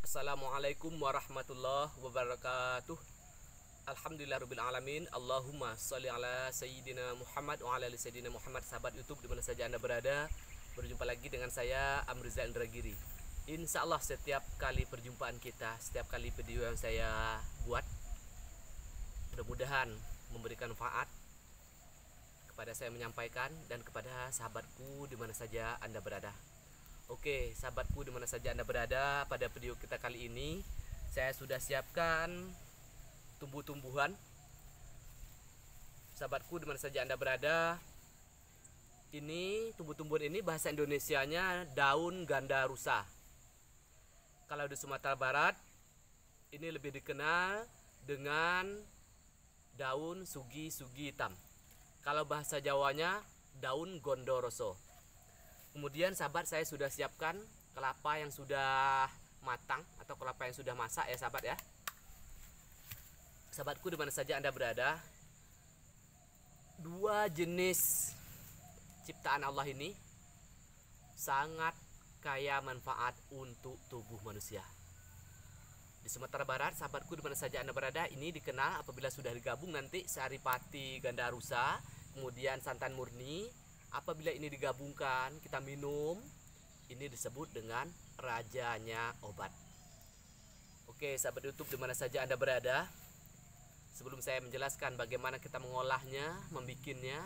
Assalamualaikum warahmatullahi wabarakatuh. Alhamdulillahirabbil alamin. Allahumma sholli ala sayyidina Muhammad wa ala ali sayyidina Muhammad. Sahabat YouTube di mana saja Anda berada, berjumpa lagi dengan saya Amrizal Indragiri. Insya Allah setiap kali perjumpaan kita, setiap kali video yang saya buat, mudah-mudahan memberikan manfaat kepada saya menyampaikan dan kepada sahabatku di mana saja Anda berada. Oke, sahabatku di mana saja Anda berada, pada video kita kali ini saya sudah siapkan tumbuh-tumbuhan. Sahabatku di mana saja Anda berada, ini tumbuh-tumbuhan ini bahasa Indonesianya daun ganda rusa. Kalau di Sumatera Barat ini lebih dikenal dengan daun sugi-sugi hitam. Kalau bahasa Jawanya daun gondoroso. Kemudian sahabat, saya sudah siapkan kelapa yang sudah matang atau kelapa yang sudah masak ya sahabat ya. Sahabatku di mana saja Anda berada, dua jenis ciptaan Allah ini sangat kaya manfaat untuk tubuh manusia. Di Sumatera Barat, sahabatku di mana saja Anda berada, ini dikenal apabila sudah digabung nanti saripati ganda rusa, kemudian santan murni. Apabila ini digabungkan, kita minum, ini disebut dengan rajanya obat. Oke, sahabat YouTube di mana saja Anda berada, sebelum saya menjelaskan bagaimana kita mengolahnya, membikinnya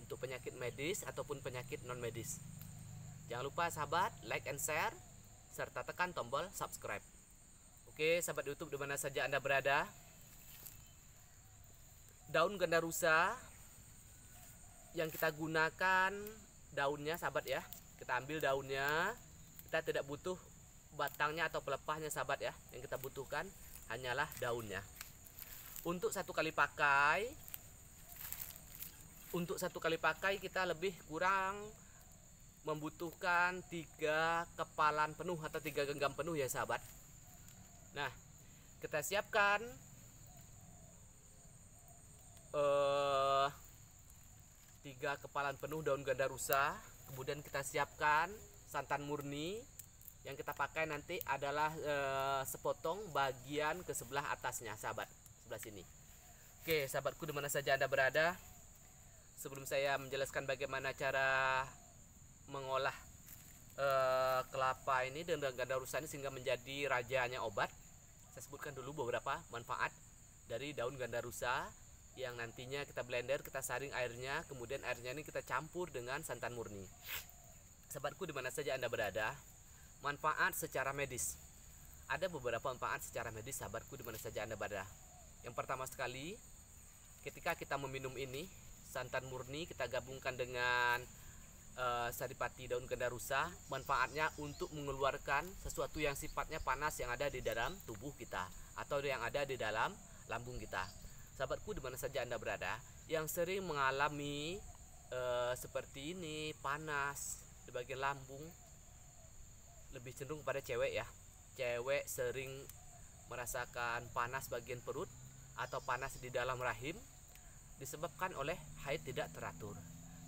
untuk penyakit medis ataupun penyakit non medis, jangan lupa sahabat like and share serta tekan tombol subscribe. Oke, sahabat YouTube di mana saja Anda berada, daun ganda rusa yang kita gunakan daunnya sahabat ya. Kita ambil daunnya, kita tidak butuh batangnya atau pelepahnya sahabat ya. Yang kita butuhkan hanyalah daunnya. Untuk satu kali pakai kita lebih kurang membutuhkan 3 kepalan penuh atau 3 genggam penuh ya sahabat. Nah, kita siapkan 3 kepalan penuh daun ganda rusa. Kemudian kita siapkan santan murni. Yang kita pakai nanti adalah sepotong bagian ke sebelah atasnya sahabat, sebelah sini. Oke, sahabatku di mana saja Anda berada, sebelum saya menjelaskan bagaimana cara mengolah kelapa ini dan ganda rusa ini sehingga menjadi rajanya obat, saya sebutkan dulu beberapa manfaat dari daun ganda rusa yang nantinya kita blender, kita saring airnya, kemudian airnya ini kita campur dengan santan murni. Sahabatku di mana saja Anda berada, manfaat secara medis. Ada beberapa manfaat secara medis sahabatku di mana saja Anda berada. Yang pertama sekali, ketika kita meminum ini, santan murni kita gabungkan dengan saripati daun ganda rusa, manfaatnya untuk mengeluarkan sesuatu yang sifatnya panas yang ada di dalam tubuh kita atau yang ada di dalam lambung kita. Sahabatku di mana saja Anda berada yang sering mengalami seperti ini, panas di bagian lambung, lebih cenderung pada cewek ya. Cewek sering merasakan panas bagian perut atau panas di dalam rahim, disebabkan oleh haid tidak teratur,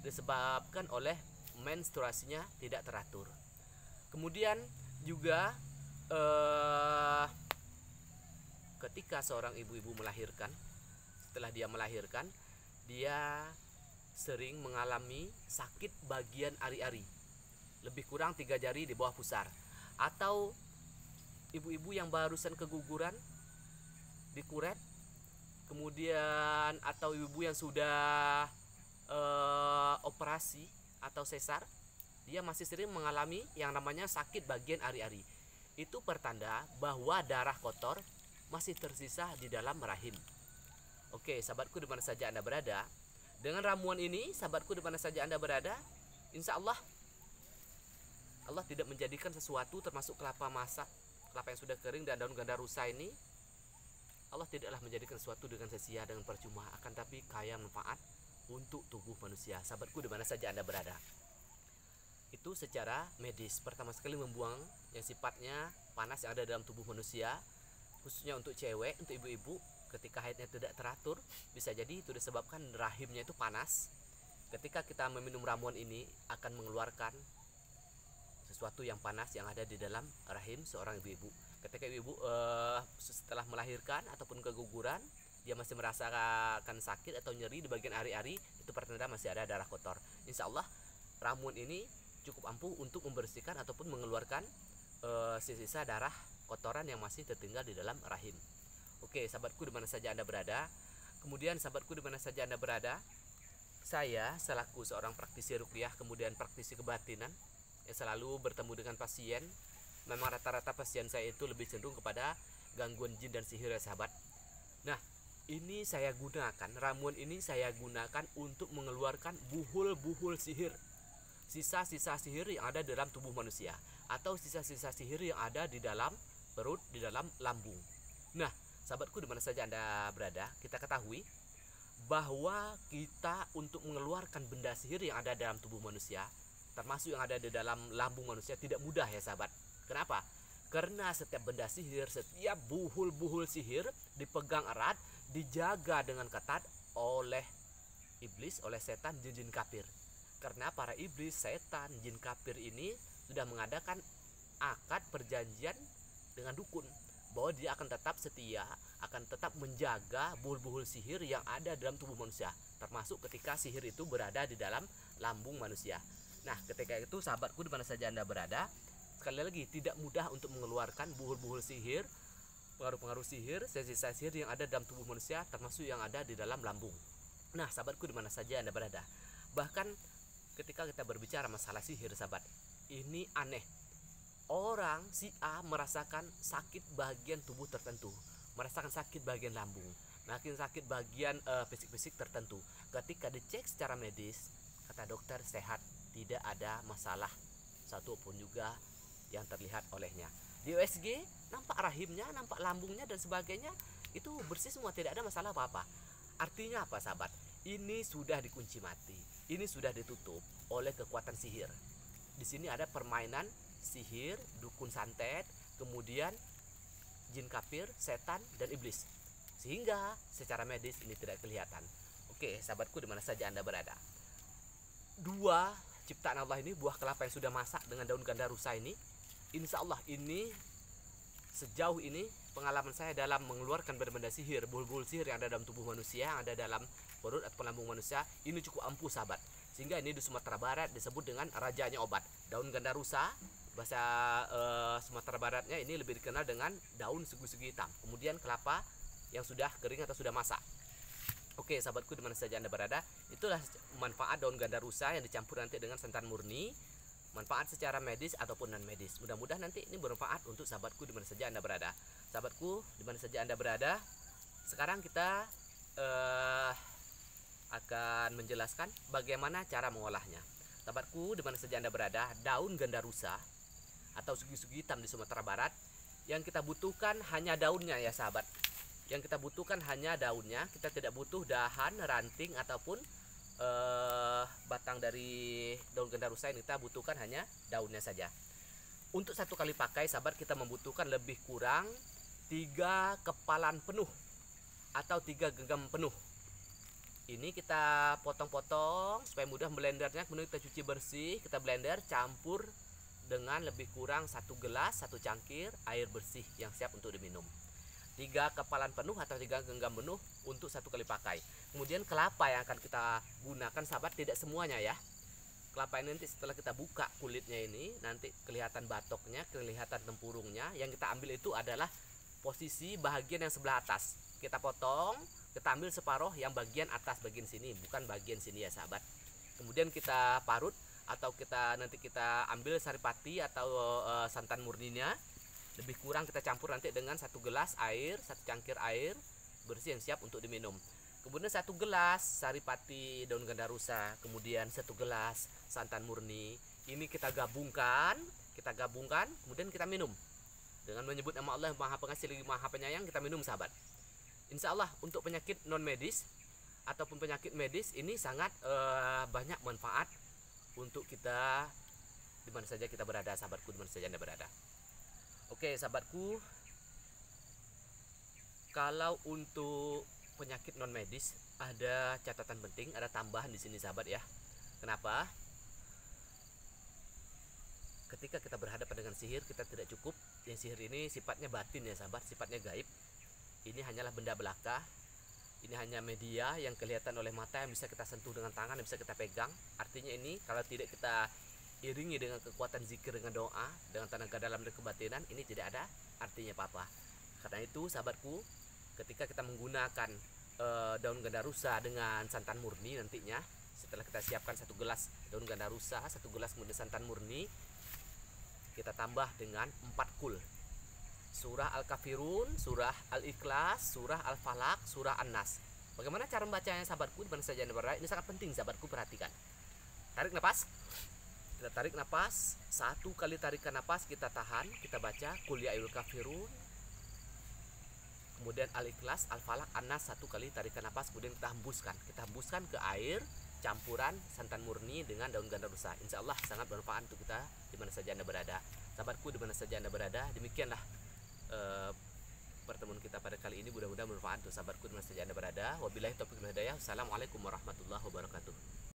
disebabkan oleh menstruasinya tidak teratur. Kemudian juga ketika seorang ibu-ibu melahirkan, setelah dia melahirkan, dia sering mengalami sakit bagian ari-ari, lebih kurang 3 jari di bawah pusar. Atau ibu-ibu yang barusan keguguran, dikuret, kemudian atau ibu yang sudah operasi atau sesar, dia masih sering mengalami yang namanya sakit bagian ari-ari. Itu pertanda bahwa darah kotor masih tersisa di dalam rahim. Oke, sahabatku di mana saja Anda berada, dengan ramuan ini, sahabatku di mana saja Anda berada, insya Allah Allah tidak menjadikan sesuatu termasuk kelapa masak, kelapa yang sudah kering dan daun ganda rusa ini, Allah tidaklah menjadikan sesuatu dengan sia-sia, dengan percuma, akan tapi kaya manfaat untuk tubuh manusia. Sahabatku di mana saja Anda berada, itu secara medis. Pertama sekali membuang yang sifatnya panas yang ada dalam tubuh manusia, khususnya untuk cewek, untuk ibu-ibu. Ketika haidnya tidak teratur, bisa jadi itu disebabkan rahimnya itu panas. Ketika kita meminum ramuan ini akan mengeluarkan sesuatu yang panas yang ada di dalam rahim seorang ibu-ibu. Ketika ibu setelah melahirkan ataupun keguguran, dia masih merasakan sakit atau nyeri di bagian ari-ari, itu pertanda masih ada darah kotor. Insya Allah ramuan ini cukup ampuh untuk membersihkan ataupun mengeluarkan sisa darah kotoran yang masih tertinggal di dalam rahim. Oke, sahabatku dimana saja Anda berada. Kemudian sahabatku dimana saja Anda berada, saya selaku seorang praktisi ruqyah kemudian praktisi kebatinan yang selalu bertemu dengan pasien. Memang rata-rata pasien saya itu lebih cenderung kepada gangguan jin dan sihir ya sahabat. Nah, ini saya gunakan, ramuan ini saya gunakan untuk mengeluarkan buhul-buhul sihir, sisa-sisa sihir yang ada dalam tubuh manusia, atau sisa-sisa sihir yang ada di dalam perut, di dalam lambung. Nah, sahabatku dimana saja Anda berada, kita ketahui bahwa kita untuk mengeluarkan benda sihir yang ada dalam tubuh manusia, termasuk yang ada di dalam lambung manusia, tidak mudah ya sahabat. Kenapa? Karena setiap benda sihir, setiap buhul-buhul sihir dipegang erat, dijaga dengan ketat oleh iblis, oleh setan, jin-jin kafir. Karena para iblis, setan, jin kafir ini sudah mengadakan akad perjanjian dengan dukun bahwa dia akan tetap setia, akan tetap menjaga buhul-buhul sihir yang ada dalam tubuh manusia, termasuk ketika sihir itu berada di dalam lambung manusia. Nah, ketika itu sahabatku dimana saja Anda berada, sekali lagi tidak mudah untuk mengeluarkan buhul-buhul sihir, pengaruh-pengaruh sihir, sisa-sisa sihir yang ada dalam tubuh manusia, termasuk yang ada di dalam lambung. Nah, sahabatku dimana saja Anda berada, bahkan ketika kita berbicara masalah sihir sahabat, ini aneh. Orang si A merasakan sakit bagian tubuh tertentu, merasakan sakit bagian lambung, makin sakit bagian fisik-fisik tertentu. Ketika dicek secara medis, kata dokter sehat, tidak ada masalah satu pun juga yang terlihat olehnya. Di USG nampak rahimnya, nampak lambungnya dan sebagainya itu bersih semua, tidak ada masalah apa-apa. Artinya apa sahabat? Ini sudah dikunci mati, ini sudah ditutup oleh kekuatan sihir. Di sini ada permainan sihir, dukun santet, kemudian jin kafir, setan dan iblis, sehingga secara medis ini tidak kelihatan. Oke, sahabatku dimana saja Anda berada, dua ciptaan Allah ini, buah kelapa yang sudah masak dengan daun ganda rusa ini, insya Allah ini sejauh ini pengalaman saya dalam mengeluarkan benda-benda sihir, buhul-buhul sihir yang ada dalam tubuh manusia, yang ada dalam perut atau lambung manusia, ini cukup ampuh sahabat. Sehingga ini di Sumatera Barat disebut dengan rajanya obat. Daun ganda rusa, bahasa Sumatera Baratnya ini lebih dikenal dengan daun segu-segu hitam. Kemudian kelapa yang sudah kering atau sudah masak. Oke, sahabatku dimana saja Anda berada, itulah manfaat daun ganda rusa yang dicampur nanti dengan santan murni. Manfaat secara medis ataupun non medis. Mudah-mudahan nanti ini bermanfaat untuk sahabatku dimana saja Anda berada. Sahabatku dimana saja Anda berada, sekarang kita akan menjelaskan bagaimana cara mengolahnya. Sahabatku dimana saja Anda berada, daun ganda rusa atau sugi-sugi hitam di Sumatera Barat, yang kita butuhkan hanya daunnya ya sahabat. Yang kita butuhkan hanya daunnya, kita tidak butuh dahan, ranting ataupun batang dari daun ganda rusa. Yang kita butuhkan hanya daunnya saja. Untuk satu kali pakai sahabat, kita membutuhkan lebih kurang 3 kepalan penuh atau 3 genggam penuh. Ini kita potong-potong supaya mudah blendernya. Kemudian kita cuci bersih, kita blender, campur dengan lebih kurang 1 gelas, 1 cangkir air bersih yang siap untuk diminum. 3 kepalan penuh atau 3 genggam penuh untuk satu kali pakai. Kemudian kelapa yang akan kita gunakan sahabat, tidak semuanya ya. Kelapa ini nanti setelah kita buka kulitnya ini, nanti kelihatan batoknya, kelihatan tempurungnya. Yang kita ambil itu adalah posisi bagian yang sebelah atas. Kita potong, kita ambil separuh yang bagian atas, bagian sini, bukan bagian sini ya sahabat. Kemudian kita parut atau nanti kita ambil saripati atau santan murninya. Lebih kurang kita campur nanti dengan 1 gelas air, 1 cangkir air bersih yang siap untuk diminum. Kemudian 1 gelas saripati daun ganda rusa, kemudian 1 gelas santan murni. Ini kita gabungkan, kemudian kita minum. Dengan menyebut nama Allah yang Maha Pengasih lagi Maha Penyayang, kita minum sahabat. Insya Allah untuk penyakit non medis ataupun penyakit medis ini sangat banyak manfaat untuk kita dimana saja kita berada, sahabatku dimana saja Anda berada. Oke sahabatku, kalau untuk penyakit non medis ada catatan penting, ada tambahan di sini sahabat ya. Kenapa? ketika kita berhadapan dengan sihir, kita tidak cukup. Yang sihir ini sifatnya batin ya sahabat, sifatnya gaib. Ini hanyalah benda belaka. Ini hanya media yang kelihatan oleh mata, yang bisa kita sentuh dengan tangan, yang bisa kita pegang. Artinya ini kalau tidak kita iringi dengan kekuatan zikir, dengan doa, dengan tenaga dalam dan kebatinan, ini tidak ada artinya apa-apa. Karena itu sahabatku, ketika kita menggunakan daun gandarusa dengan santan murni nantinya, setelah kita siapkan 1 gelas daun gandarusa, 1 gelas kemudian santan murni, kita tambah dengan 4 kul. Surah Al-Kafirun, surah Al-Ikhlas, surah Al-Falaq, surah An-Nas. Bagaimana cara membacanya sahabatku? Di mana saja Anda berada? Ini sangat penting sahabatku, perhatikan. Tarik nafas. Kita tarik nafas, 1 kali tarikan nafas kita tahan, kita baca Qul ya ayyuhal kafirun. Kemudian Al-Ikhlas, Al-Falaq, An-Nas 1 kali tarikan nafas, kemudian kita hembuskan. Kita hembuskan ke air campuran santan murni dengan daun gandarusa. Insya Allah sangat bermanfaat untuk kita di mana saja Anda berada. Sahabatku, di mana saja Anda berada, demikianlah pertemuan kita pada kali ini. Mudah-mudahan bermanfaat untuk sahabatku di mana saja Anda berada. Wabillahi taufiq wal hidayah. Assalamualaikum warahmatullahi wabarakatuh.